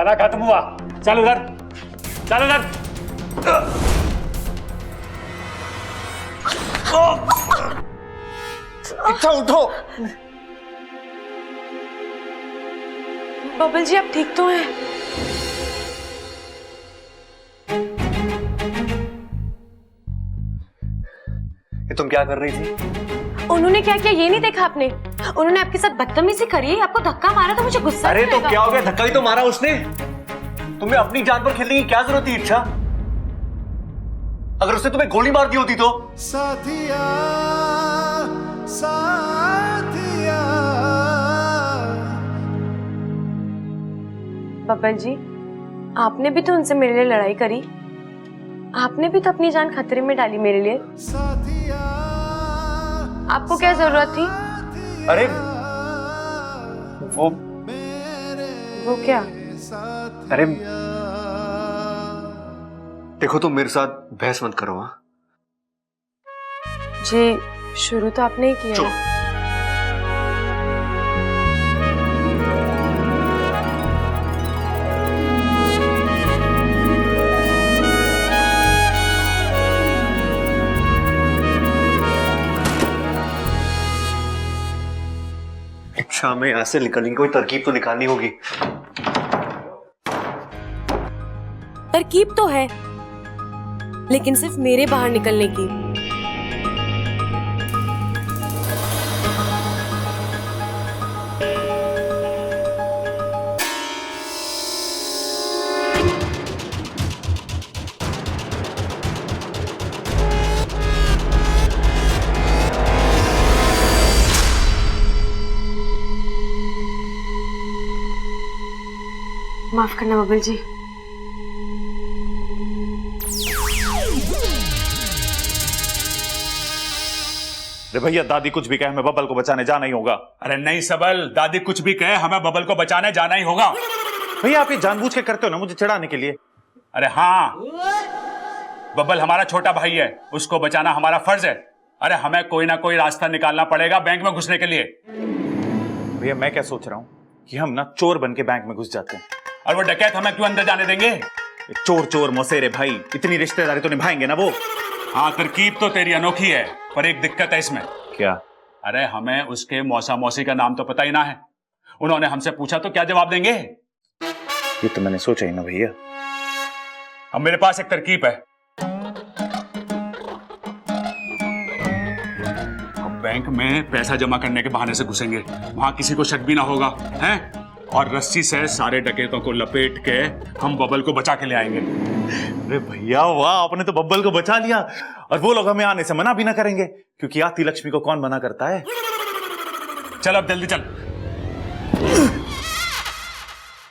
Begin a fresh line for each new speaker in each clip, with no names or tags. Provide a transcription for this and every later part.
खाना खत्म हुआ। चल उधर, चल उधर।
इच्छा उठो।
बबल जी आप ठीक तो हैं?
ये तुम क्या कर रही थी?
उन्होंने क्या किया ये नहीं देखा आपने? उन्होंने आपके साथ बदतमीजी करी, आपको धक्का मारा तो मुझे गुस्सा
अरे तो
आएगा।
क्या हो गया? धक्का ही तो मारा उसने। तुम्हें अपनी जान पर खेलने की क्या जरूरत थी इच्छा? अगर उसने तुम्हें गोली मार दी होती तो?
साथिया साथिया।
बबल जी आपने भी तो उनसे मेरे लिए लड़ाई करी, आपने भी तो अपनी जान खतरे में डाली मेरे लिए। आपको क्या जरूरत थी?
अरे वो
क्या?
अरे देखो तुम मेरे साथ बहस मत करो। हाँ
जी शुरू तो आपने ही किया।
चुप। इच्छा में यहाँ से निकलने की कोई तरकीब तो निकालनी होगी।
तरकीब तो है लेकिन सिर्फ मेरे बाहर निकलने की। माफ करना बबल जी।
अरे भैया दादी कुछ भी कहे हमें बबल को बचाने जाना ही होगा।
अरे नहीं सबल, दादी कुछ भी कहे हमें बबल को बचाने जाना ही होगा।
भैया आप ये जानबूझ के करते हो ना मुझे चिढ़ाने के लिए।
अरे हाँ, बबल हमारा छोटा भाई है, उसको बचाना हमारा फर्ज है। अरे हमें कोई ना कोई रास्ता निकालना पड़ेगा बैंक में घुसने के लिए।
भैया मैं क्या सोच रहा हूँ कि हम ना चोर बन के बैंक में घुस जाते हैं।
और वो डकैत हमें क्यों अंदर जाने देंगे?
चोर चोर मौसेरे भाई, इतनी रिश्तेदारी तो निभाएंगे ना वो।
हाँ तरकीब तो तेरी अनोखी है, पर एक दिक्कत है इसमें।
क्या?
अरे हमें उसके मौसा मौसी का नाम तो पता ही ना है। उन्होंने हमसे पूछा तो क्या जवाब देंगे?
ये तो मैंने सोचा ही ना भैया।
अब मेरे पास एक तरकीब है। अब बैंक में पैसा जमा करने के बहाने से घुसेंगे, वहां किसी को शक भी ना होगा, हैं? और रस्सी से सारे डकैतों को लपेट के हम बबल को बचा के ले आएंगे।
अरे भैया वाह, आपने तो बब्बल को बचा लिया। और वो लोग हमें आने से मना भी ना करेंगे क्योंकि आती लक्ष्मी को कौन मना करता है।
चल अब जल्दी चल।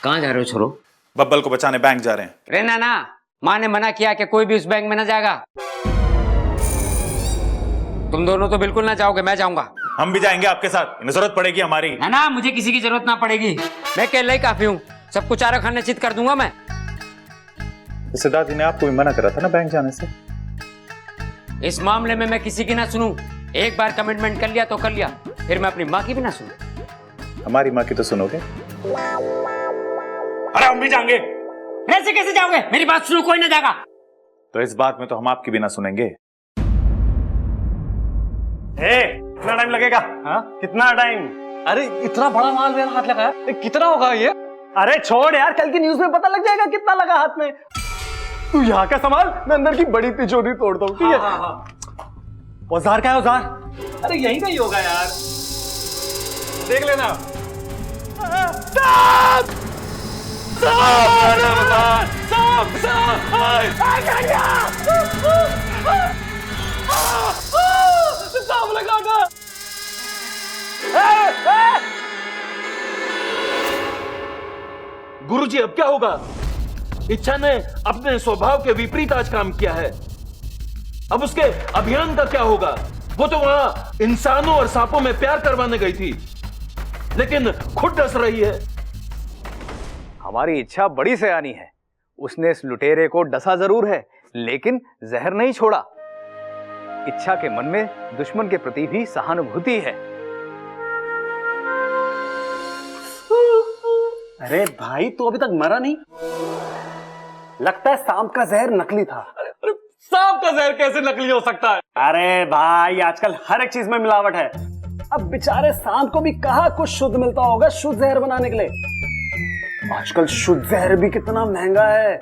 कहाँ जा रहे हो छोरो?
बब्बल को बचाने बैंक जा रहे हैं।
रे ना, माँ ने मना किया कि कोई भी उस बैंक में ना जाएगा। तुम दोनों तो बिल्कुल ना जाओगे, मैं जाऊंगा।
हम भी जाएंगे आपके साथ, इन्हें जरूरत पड़ेगी हमारी।
ना मुझे किसी की जरूरत ना पड़ेगी, मैं अकेले ही काफी हूँ। सबको चारा खाने चित कर दूंगा मैं।
जैसे दादी ने आपको भी मना करा था ना बैंक जाने से।
इस मामले में मैं किसी की ना सुनूं। एक बार कमिटमेंट कर लिया तो कर लिया, फिर मैं अपनी माँ की भी ना सुनूं।
हमारी माँ की तो सुनोगे।
अरे हम भी जाएंगे।
ऐसे कैसे जाओगे? मेरी बात सुनो, कोई ना जाएगा।
तो इस बात में तो हम आपकी भी ना सुनेंगे।
कितना टाइम लगेगा? हाँ कितना टाइम?
अरे इतना बड़ा माल मेरा हाथ लगा है, कितना होगा ये?
अरे छोड़ यार, कल की न्यूज में पता लग जाएगा कितना लगा हाथ में। तू यहाँ का संभाल, मैं अंदर की बड़ी तिजोरी तोड़ता हूँ, ठीक है? औजार क्या है औजार?
अरे यहीं का ही होगा यार, देख लेना। सांप लगा था। गुरुजी अब क्या होगा? इच्छा ने अपने स्वभाव के विपरीत आज काम किया है। अब उसके अभियान का क्या होगा? वो तो वहां इंसानों और सांपों में प्यार करवाने गई थी, लेकिन खुद डस रही है।
हमारी इच्छा बड़ी सयानी है। उसने इस लुटेरे को डसा जरूर है, लेकिन जहर नहीं छोड़ा। इच्छा के मन में दुश्मन के प्रति भी सहानुभूति है।
अरे भाई तू अभी तक मरा नहीं? लगता है सांप का जहर नकली था।
अरे सांप का जहर कैसे नकली हो सकता है?
अरे भाई आजकल हर एक चीज में मिलावट है। अब बेचारे सांप को भी कहाँ कुछ शुद्ध मिलता होगा शुद्ध जहर बनाने के लिए। आजकल शुद्ध जहर भी कितना महंगा है।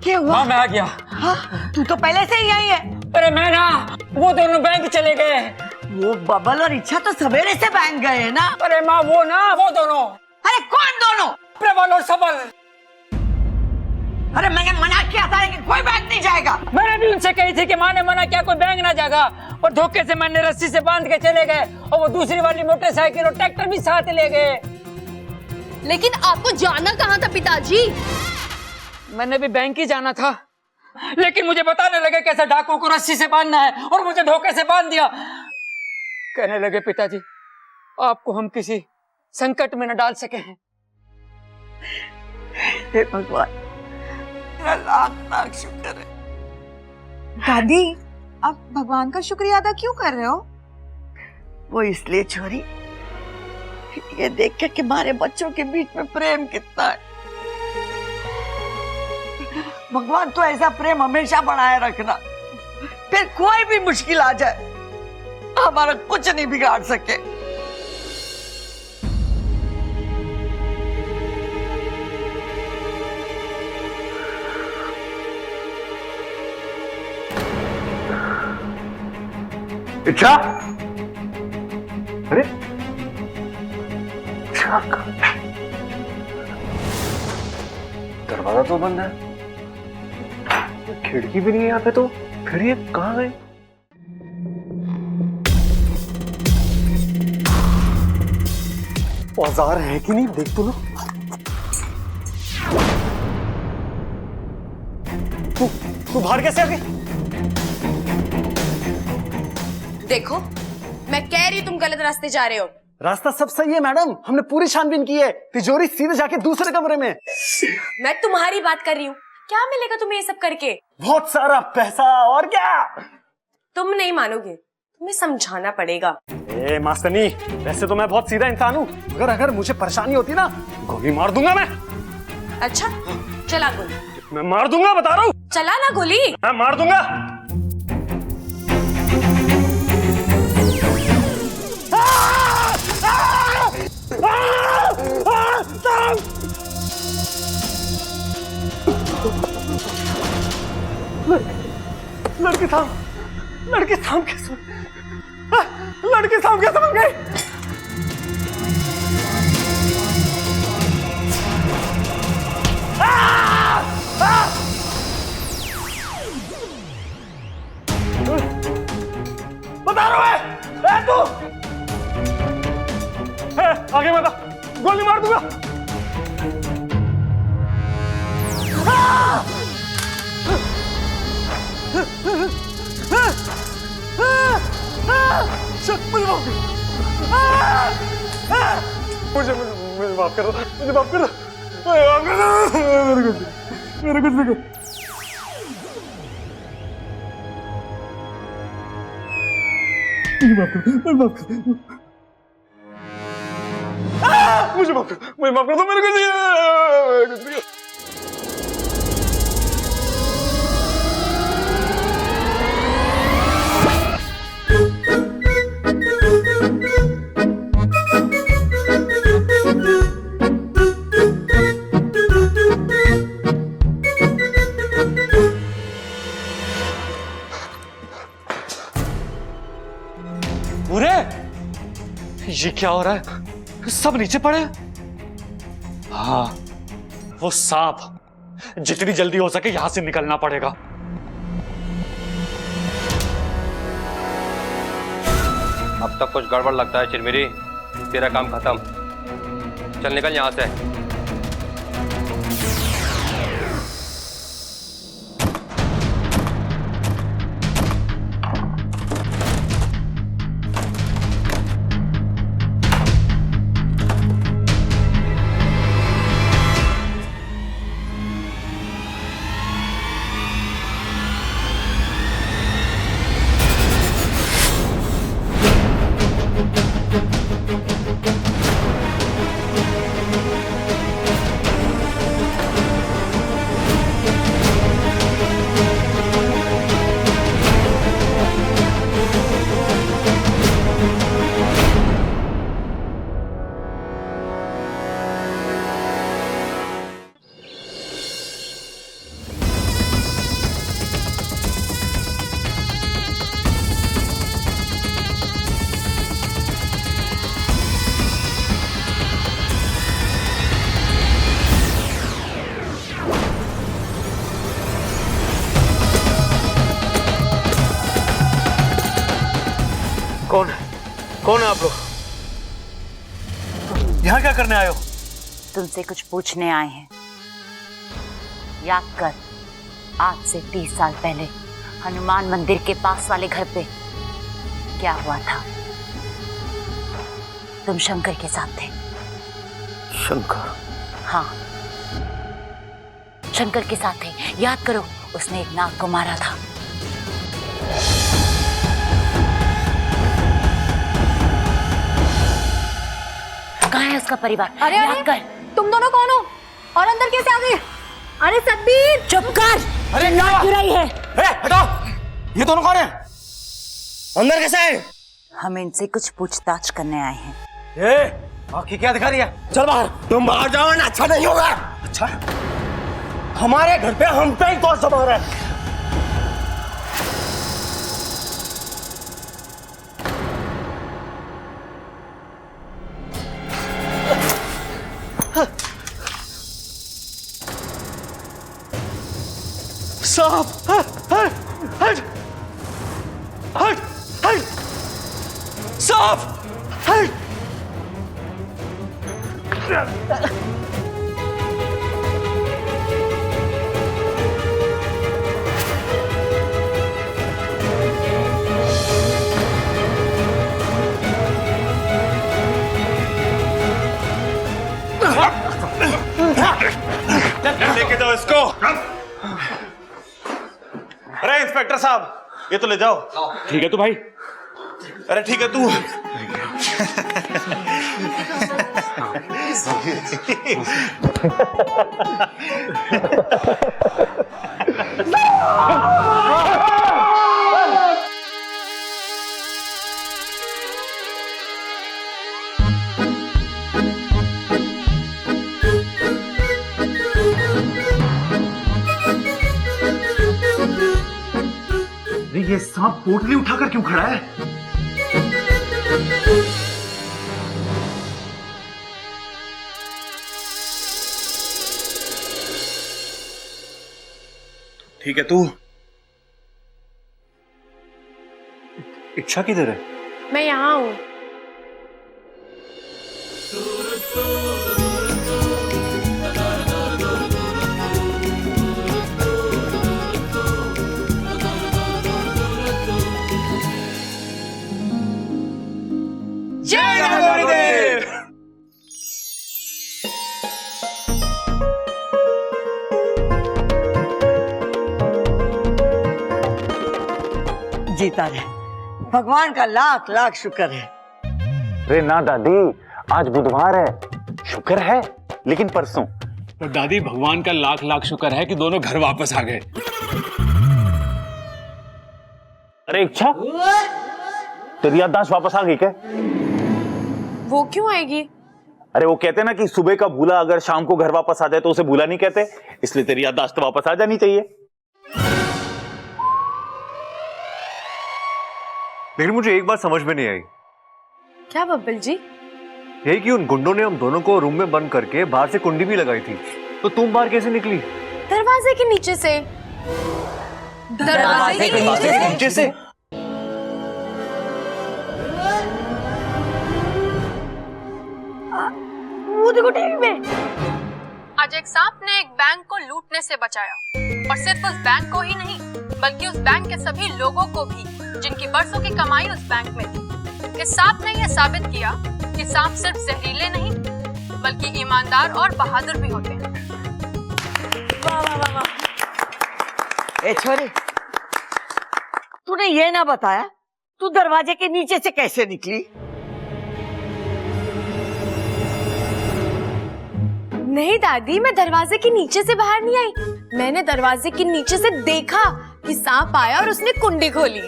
क्या हुआ? मैं आ गया।
तू तो पहले से ही यही है।
अरे मैं ना, वो दोनों बैंक चले गए।
वो बबल और इच्छा तो सवेरे से बैंक गए हैं ना।
अरे माँ वो दोनों।
अरे कौन दोनों?
प्रबल और सबल।
अरे मैंने मना किया था कि कोई बैंक नहीं जाएगा।
मैंने भी उनसे कही थी कि माँ ने मना किया कोई बैंक ना जाएगा, और धोखे से मैंने रस्सी से बांध के चले गए, और वो दूसरी वाली मोटरसाइकिल और ट्रैक्टर भी साथ ले गए।
लेकिन आपको जाना कहाँ था पिताजी?
मैंने भी बैंक ही जाना था, लेकिन मुझे बताने लगे कैसे डाकुओं को रस्सी से बांधना है, और मुझे धोखे से बांध दिया। कहने लगे पिताजी आपको हम किसी संकट में न डाल सके हैं।
हे भगवान, तेरा लाख लाख शुक्र है। दादी, आप भगवान का शुक्रिया अदा क्यों कर रहे हो? वो इसलिए छोरी, ये देख के कि हमारे बच्चों के बीच में प्रेम कितना है। भगवान तो ऐसा प्रेम हमेशा बनाए रखना, फिर कोई भी मुश्किल आ जाए हमारा कुछ नहीं बिगाड़ सके।
इच्छा, अरे दरवाजा तो बंद है, खिड़की भी नहीं है यहाँ पे, तो फिर ये कहाँ गए? औजार है कि नहीं देख तो लो। तू बाहर कैसे आ गई?
देखो मैं कह रही तुम गलत रास्ते जा रहे हो।
रास्ता सब सही है मैडम, हमने पूरी छानबीन की है। तिजोरी सीधे जाके दूसरे कमरे में।
मैं तुम्हारी बात कर रही हूँ। क्या मिलेगा तुम्हें ये सब करके?
बहुत सारा पैसा, और क्या?
तुम नहीं मानोगे, तुम्हें समझाना पड़ेगा।
ए मास्तनी, वैसे तो मैं बहुत सीधा इंसान हूँ, अगर मुझे परेशानी होती ना, गोली मार दूंगा मैं।
अच्छा चला गोली।
मैं मार दूंगा, बता रहा हूँ।
चला ना गोली।
मैं मार दूंगा। लड़की साहब कैसे बन गई? बता रहा है तू? आगे बता, गोली मार दूंगा। मुझे माफ कर दो, मुझे माफ कर दो, मेरे कुछ नहीं। मुझे माफ कर दो, मेरे कुछ नहीं।
बुरे, ये क्या हो रहा है? सब नीचे पड़े। हाँ, वो सांप, जितनी जल्दी हो सके यहां से निकलना पड़ेगा।
अब तक कुछ गड़बड़ लगता है चिरमिरी, तेरा काम खत्म। चल निकल यहां से।
कौन है आप लोग? यहाँ क्या करने आए हो?
तुमसे कुछ पूछने आए हैं। याद कर, आज से 30 साल पहले हनुमान मंदिर के पास वाले घर पे क्या हुआ था? तुम शंकर के साथ थे।
शंकर?
हाँ, शंकर के साथ थे। याद करो, उसने एक नाग को मारा था। कहाँ है उसका परिवार?
अरे
याद कर।
तुम दोनों कौन हो और अंदर कैसे आ गए? अरे सतबीर
चुप कर।
अरे
नाक क्यों रही है?
हटाओ! ये दोनों कौन है? अंदर कैसे है?
हम इनसे कुछ पूछताछ करने आए हैं।
आँखें क्या दिखा रही है? चल बाहर। तुम बाहर जाओ ना, अच्छा नहीं होगा। अच्छा? हमारे घर पे हम पे ही कौन सा मार है? सांप! हट! हट! हट! हट! सांप! हट!
लेके जाओ इसको। अरे इंस्पेक्टर साहब, ये तो ले जाओ।
ठीक है तो भाई।
अरे ठीक है तू। ये सांप पोटली उठाकर क्यों खड़ा है? ठीक है तू।
इच्छा किधर है?
मैं यहाँ हूँ।
जय गणगौरीदेव।
जीता रहे, भगवान का लाख लाख शुक्र है।
अरे ना दादी, आज बुधवार है। शुक्र है, लेकिन परसों।
पर दादी, भगवान का लाख लाख शुक्र है कि दोनों घर वापस आ गए।
अरे इच्छा, तेरी याददाश्त वापस आ गई क्या?
वो क्यों आएगी?
अरे वो कहते ना कि सुबह का भूला अगर शाम को घर वापस आ जाए तो उसे भूला नहीं कहते, इसलिए तेरी याददाश्त तो वापस आ जानी चाहिए।
लेकिन मुझे एक बात समझ में नहीं आई।
क्या बब्बल जी?
यही कि उन गुंडों ने हम दोनों को रूम में बंद करके बाहर से कुंडी भी लगाई थी, तो तुम बाहर कैसे निकली?
दरवाजे के नीचे से। दरवाजे के
नीचे से?
वो देखो टीवी में। आज एक सांप ने एक बैंक को लूटने से बचाया, और सिर्फ उस बैंक को ही नहीं, बल्कि उस बैंक के सभी लोगों को भी, जिनकी बरसों की कमाई उस बैंक में थी। इस सांप ने यह साबित किया कि सांप सिर्फ जहरीले नहीं, बल्कि ईमानदार और बहादुर भी होते हैं।
वाह वाह वाह वाह। ए छोरी, तूने ये ना बताया तू दरवाजे के नीचे से कैसे निकली?
नहीं दादी, मैं दरवाजे के नीचे से बाहर नहीं आई। मैंने दरवाजे के नीचे से देखा कि सांप आया और उसने कुंडी खोली।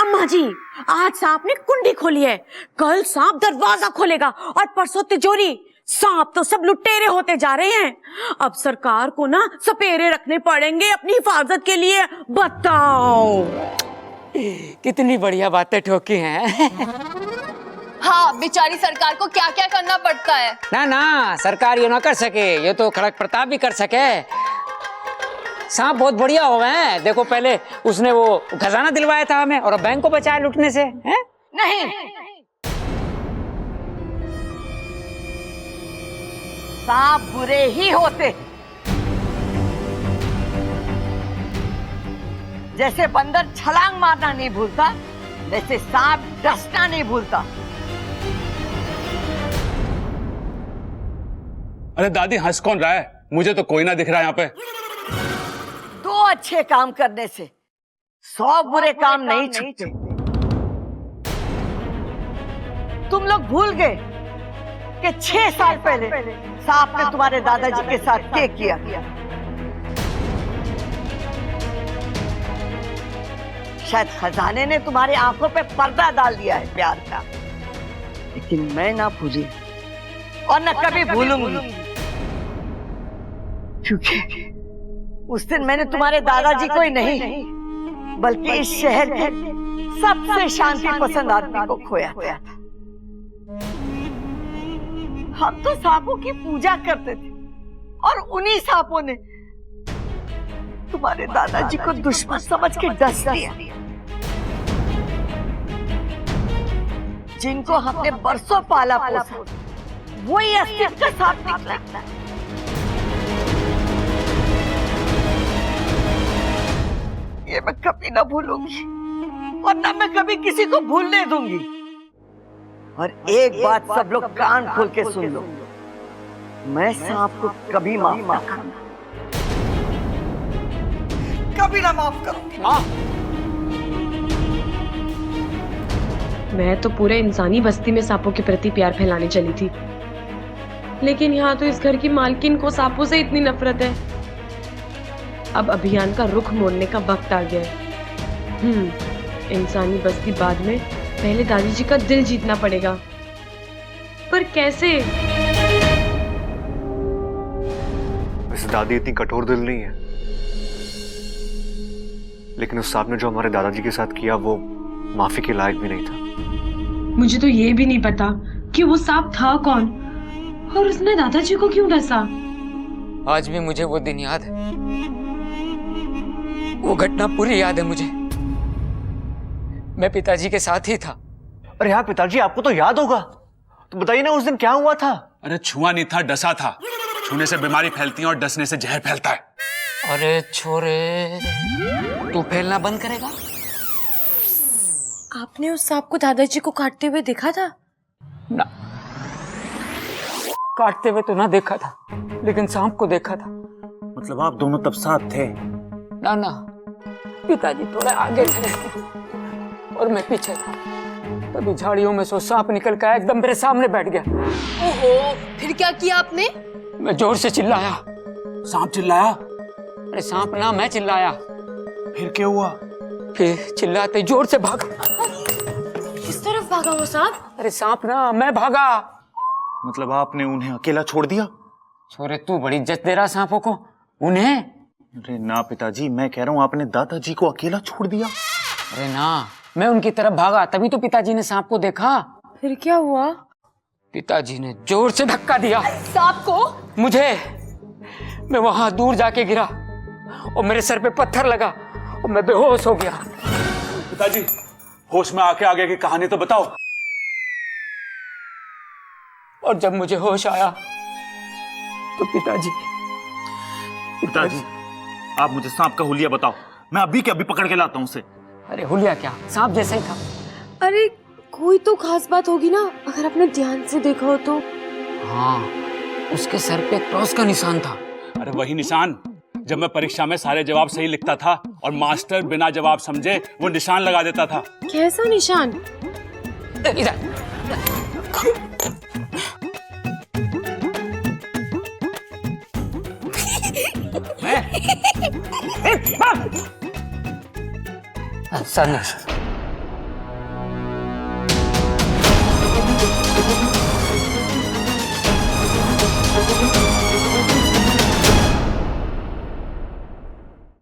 अम्मा जी, आज सांप ने कुंडी खोली है, कल सांप दरवाजा खोलेगा और परसों तिजोरी। सांप तो सब लुटेरे होते जा रहे हैं। अब सरकार को ना सपेरे रखने पड़ेंगे अपनी हिफाजत के लिए। बताओ
कितनी बढ़िया बातें ठोकी हैं।
हाँ, बेचारी सरकार को क्या क्या करना पड़ता है।
ना ना, सरकार ये ना कर सके, ये तो खड़क प्रताप भी कर सके। सांप बहुत बढ़िया हो गए हैं। देखो पहले उसने वो खजाना दिलवाया था हमें और अब बैंक को बचाया लूटने से, हैं?
नहीं, सांप बुरे ही होते। जैसे बंदर छलांग मारना नहीं भूलता, वैसे सांप डसना नहीं भूलता।
अरे दादी हंस कौन रहा है? मुझे तो कोई ना दिख रहा है यहाँ पे।
2 अच्छे काम करने से 100 बुरे काम नहीं छूटते। तुम लोग भूल गए कि 6 साल पहले सांप ने तुम्हारे दादाजी के साथ क्या किया। शायद खजाने ने तुम्हारी आंखों पे पर्दा डाल दिया है प्यार का, लेकिन मैं ना भूली और न कभी भूलूंगी, क्योंकि उस दिन मैंने तुम्हारे दादाजी को ही नहीं बल्कि इस शहर के सबसे शांति पसंद आदमी को खोया था। हम तो सांपों की पूजा करते थे और उन्हीं सांपों ने तुम्हारे दादाजी को दुश्मन समझ के डस दिया। जिनको हमने बरसों पाला पोसा, वही अस्तित्व का सांप निकला। ये मैं कभी ना भूलूंगी और ना मैं कभी किसी को भूलने दूंगी। और एक बात सब लोग कान खोल के सुन लो, मैं सांप को कभी माफ ना करूंगा, कभी ना माफ करूंगी।
मैं तो पूरे इंसानी बस्ती में सांपों के प्रति प्यार फैलाने चली थी, लेकिन यहाँ तो इस घर की मालकिन को सांपों से इतनी नफरत है। अब अभियान का रुख मोड़ने का वक्त आ गया है। इंसानी बस्ती बाद में, पहले दादी जी का दिल जीतना पड़ेगा। पर कैसे?
वैसे दादी इतनी कठोर दिल नहीं है, लेकिन उस सांप ने जो हमारे दादाजी के साथ किया वो माफी के लायक भी नहीं था।
मुझे तो ये भी नहीं पता कि वो सांप था कौन और उसने दादाजी को क्यों डसा।
आज भी मुझे वो दिन याद है, वो घटना पूरी याद है मुझे। मैं पिताजी के साथ ही था।
अरे हाँ पिताजी, आपको तो याद होगा, तो बताइए ना उस दिन क्या हुआ था।
अरे छुआ नहीं था, डसा था। छूने से बीमारी फैलती है और डसने से जहर फैलता है।
अरे छोरे, तू फैलना बंद करेगा?
आपने उस सांप को दादाजी को काटते हुए देखा था?
ना, काटते हुए तो ना देखा था, लेकिन सांप को देखा था।
मतलब आप दोनों तब साथ थे?
ना ना, पिताजी थोड़े आगे थे और मैं पीछे था। तभी झाड़ियों में से सांप निकल कर एकदम मेरे सामने बैठ गया।
ओहो, फिर क्या किया आपने?
मैं जोर से चिल्लाया।
सांप चिल्लाया?
अरे सांप ना, मैं चिल्लाया।
फिर क्या हुआ?
फिर चिल्लाते जोर से भागा।
किस तरफ भागा वो सांप?
अरे सांप ना, मैं भागा।
मतलब आपने उन्हें अकेला छोड़ दिया?
छोरे, तू बड़ी इज्जत दे रहा सांपों को। उन्हें?
अरे ना पिताजी, मैं कह रहा हूँ आपने दादाजी को अकेला छोड़ दिया।
अरे ना, मैं उनकी तरफ भागा, तभी तो पिताजी ने सांप को देखा।
फिर क्या हुआ?
पिताजी ने जोर से धक्का दिया
सांप को।
मुझे। मैं वहां दूर जाके गिरा और मेरे सर पे पत्थर लगा और मैं बेहोश हो गया।
पिताजी, होश में आके आगे की कहानी तो बताओ।
और जब मुझे होश आया तो पिताजी
आप मुझे सांप का हुलिया बताओ, मैं अभी के अभी पकड़ के लाता हूँ उसे।
अरे हुलिया क्या, सांप जैसा ही था।
अरे कोई तो खास बात होगी ना, अगर आपने ध्यान से देखा हो तो।
हाँ, उसके सर पे क्रॉस का निशान था।
अरे वही निशान जब मैं परीक्षा में सारे जवाब सही लिखता था और मास्टर बिना जवाब समझे वो निशान लगा देता था।
कैसा निशान?
इधर। सर